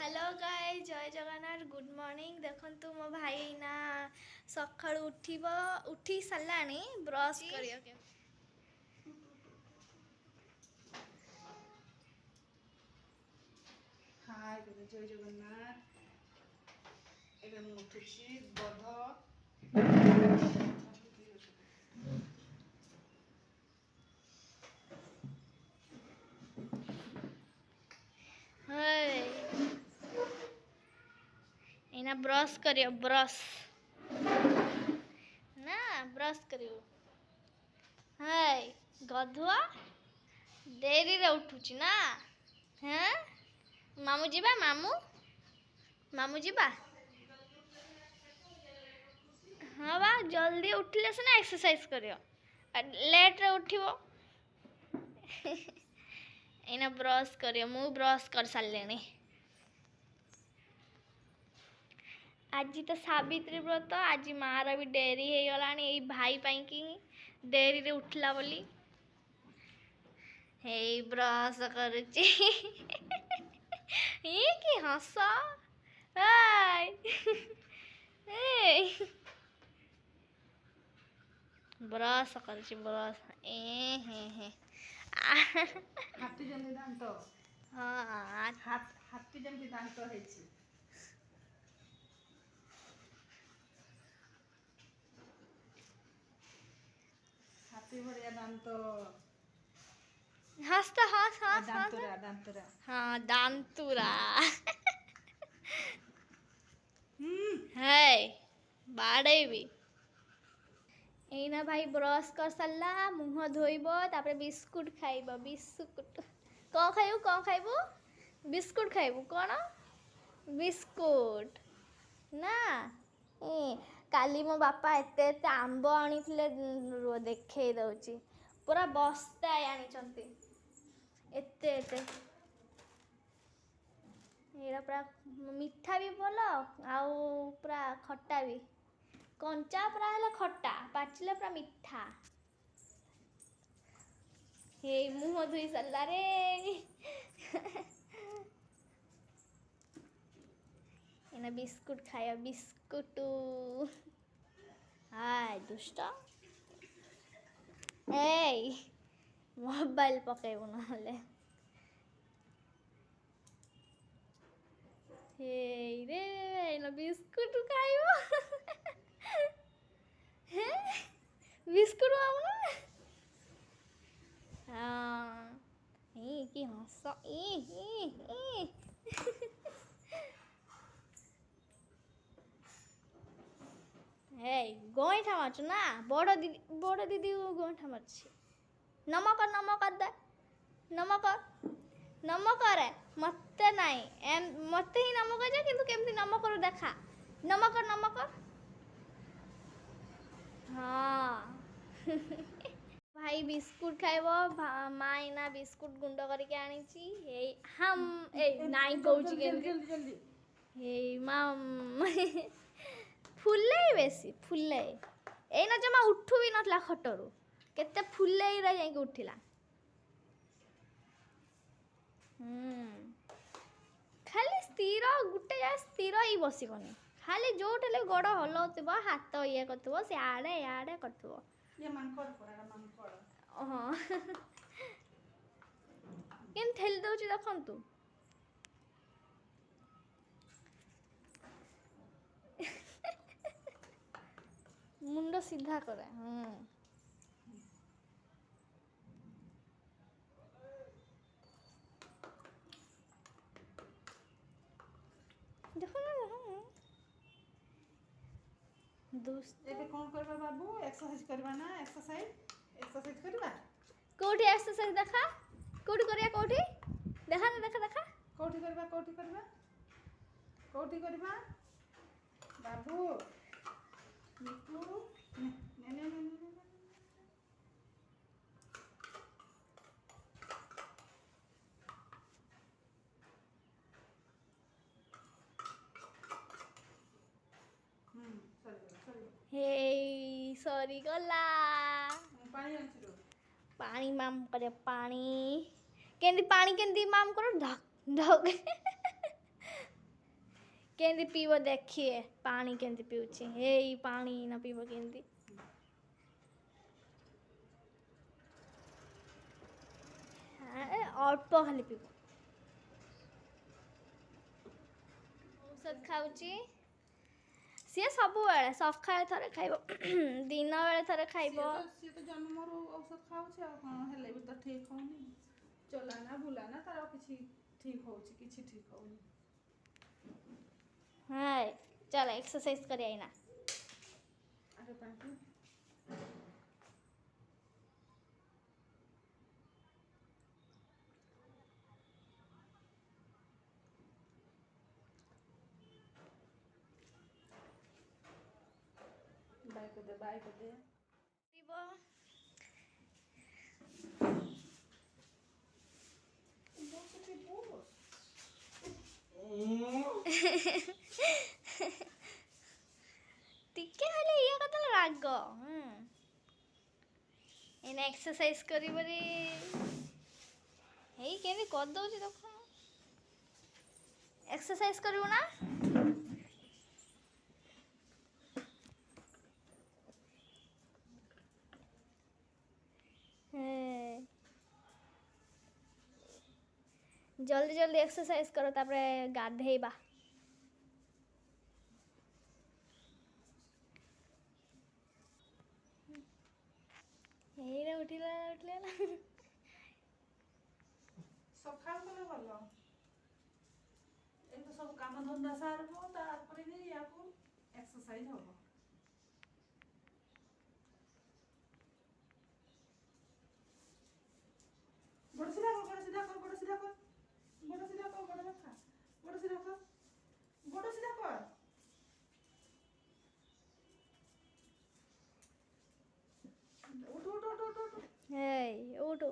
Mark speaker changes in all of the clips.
Speaker 1: hello guys जय Jagannath good morning देखंतु मो भाई ना सकाळु उठी साराणी ब्रश करियो के
Speaker 2: हाय जय जगन्नाथ एबे मु उठुछि गध
Speaker 1: हाय एना ब्रश करियो ब्रश ना ब्रश करियो हाय गधुआ देरी रे उठुछि ना हैं मामू जीबा मामू जीबा हाँ बा जल्दी उठिले से ना एक्सरसाइज करियो लेट रे उठिबो एना ब्रश करियो मु ब्रश कर सारलेनी आज तो सावित्री व्रत आज मार भी डेरी हो गलानी ए भाई पाई की डेरी रे उठला बोली हे ब्रश करुची ये की हस हाय ब्रश करुची ब्रश हे
Speaker 2: हाथी जंदी दांत
Speaker 1: हाँ
Speaker 2: हाथी जंदी दांत हेछि हाथी भरिया दांत
Speaker 1: हंस तो हंस हंस
Speaker 2: दांतुरा दांतुरा
Speaker 1: हाँ दांतुरा है बाड़े भी एना भाई ब्रश कर सारा मुह धोइब तापर बिस्कुट खाइब बिस्कुट कौन खाइबू बिस्कुट खाइबू कौन बिस्कुट ना काली मो बापा एते एते आंब आनी देखे दउची पूरा बस्ता आनी एते एते एरा पूरा मीठा भी भल आउ पूरा खट्टा भी कंचा पूरा है खट्टा पाचिले पूरा मीठा हे मुह धोई सारा रे एना बिस्कुट खाया बिस्कुट हाय दुष्ट ए मोबाइल पकेबो नहले हे रे एना बिस्कुट खाइबो बिस्कुट मामू हाँ की हस गोईठा मारछु ना बड़ दीदी गोईठा मारछि नमक दे नमक रे मते नहीं मते ही नमक जा किंतु केमती नमक देखा नमक हाँ भाई बिस्कुट खाइबो माँ ना बिस्कुट गुंड करके आनी हम नाई कहूँ
Speaker 2: जल्दी
Speaker 1: हे माम फुले बेसी फुले एना जमा उठू भी नथला खटरू केते फुले रे जाई उठिला खाली स्थिर गुटे जा स्थिर ही बसिबनी खाली जोठले गोड़ हलौथिबो हाथ ये करथिबो से आड़े करथिबो
Speaker 2: ये मांकड़ पड़ा मांकड़
Speaker 1: हाँ केन ठेली दउची देखंतु मुंड सीधा करे देखो ना दोस्त
Speaker 2: एबे कोन करबा बाबू एक्सरसाइज करबा ना एक्सरसाइज करबा
Speaker 1: कोठी एक्सरसाइज देखा कोठी करिया कोठी देखा ना देखा
Speaker 2: कोठी करबा बाबू मिठू ने
Speaker 1: हे सॉरी गला
Speaker 2: पानी आनछिरो
Speaker 1: पानी माम करे पानी केंदी पानी केंदी माम करो ढक ढक କେମିତି ପିଇବ ଦେଖିଏ ପାଣି କେମିତି ପିଉଛି ଏଇ ପାଣି ନା ପିଇବ କେମିତି ଅଳ୍ପ ଖାଲି ପିଇବ ଔଷଧ ଖାଉଛି ସିଏ ସବୁବେଳେ ସକାଳେ ଥରେ ଖାଇବ ଦିନ ବେଳେ ଥରେ ଖାଇବ
Speaker 2: ସିଏ ତ ଜନ୍ମରୁ ଔଷଧ ଖାଉଛି ଆଉ କ'ଣ ହେଲେ ବି ତ ଠିକ୍ ହଉନି ଚଲାନା ବୁଲାନା ତାର କିଛି ଠିକ୍ ହଉଛି କିଛି ଠିକ୍ ହଉନି
Speaker 1: हाय चल एक्सरसाइज कर आई ना
Speaker 2: ଆରେ ପାଣି बाय कर दे
Speaker 1: ଟିକେ ହେଲେ ଇଏ କଥା ରାଗ ଏଇନା ଏକ୍ସରସାଇଜ କରିବାରେ ହେଇ କେମିତି କରିଦଉଛି ଦେଖ ଏକ୍ସରସାଇଜ କରିବୁ ନା जल्दी जल्दी एक्सरसाइज करो तापरे गाधेइबा उठिला
Speaker 2: ସକାଳୁ କଲେ ଭଲ ଏ ତ ସବୁ କାମ ଧନ୍ଦା ସାରିବ ତାପରେ ହିଁ ୟାକୁ ଏକ୍ସରସାଇଜ ହବ ଗୋଡ଼ ସିଧା କର ଗୋଡ଼ ସିଧା କର ଗୋଡ଼ ସିଧା କର ଗୋଡ଼ ସିଧା କର ଗୋଡ଼ ରଖା ଗୋଡ଼ ସିଧା କର ଗୋଡ଼ ସିଧା କର ଉଠ ଉଠ ଉଠ ଉଠ ଉଠ
Speaker 1: ହେଇ ଉଠୁ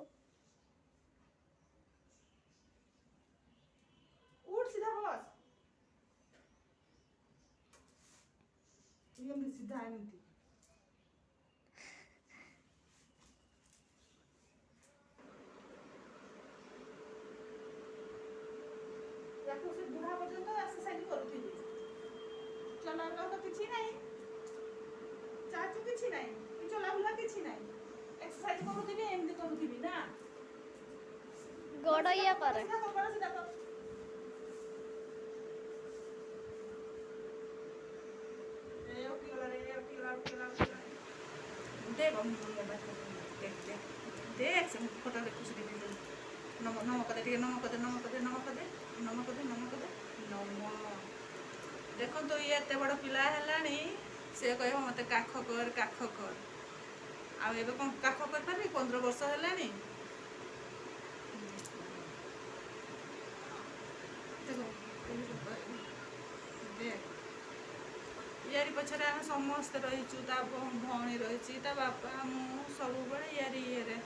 Speaker 2: उठ सीधा बस ये मैं सीधा एमती याको से बुढ़ा पर्यंत एक्सरसाइज करूथिबी चला तो किछि नहीं चाचू किछि नहीं चला बुला किछि नहीं एक्सरसाइज करूथिबी एमती करूथिबी ना
Speaker 1: गोड़ ये करे
Speaker 2: सीधा कर देख देख से फोटो देखु से नमक दे नमक दे नमक दे नमक दे नमक दे नमक दे नम देखो तो ये एत बड़ पिला है से कह मत काख कर आ कौन काख कर पारि 15 वर्ष है देख यारी पछरे आम समस्ते रहीचु भौणी रही बापा मु सब यारी ये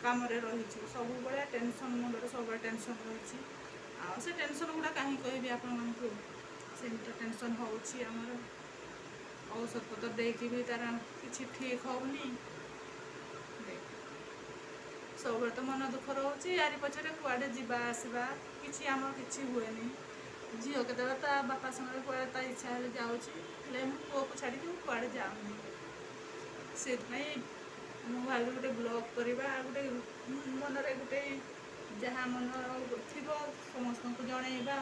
Speaker 2: कम रहीचु सब टेंशन मुंडे सब टेंशन रही से टेंशन गुड़ा कहीं कहबी आपण से टेंशन होमर औषध पत्र देकी भी तार कि ठीक होनी सब तो मन दुख रोचे यारी पछरे कुआडे जीवा आसवा कि आम कि हुए झील के बापा संगे कुआडे ता इच्छा है जाऊँगी पुओ को छाड़ी कुआडे जाऊनी से भाई गोटे ब्लॉग करवा गोटे मनरे गोटे जहाँ मन थी समस्त को जनइबा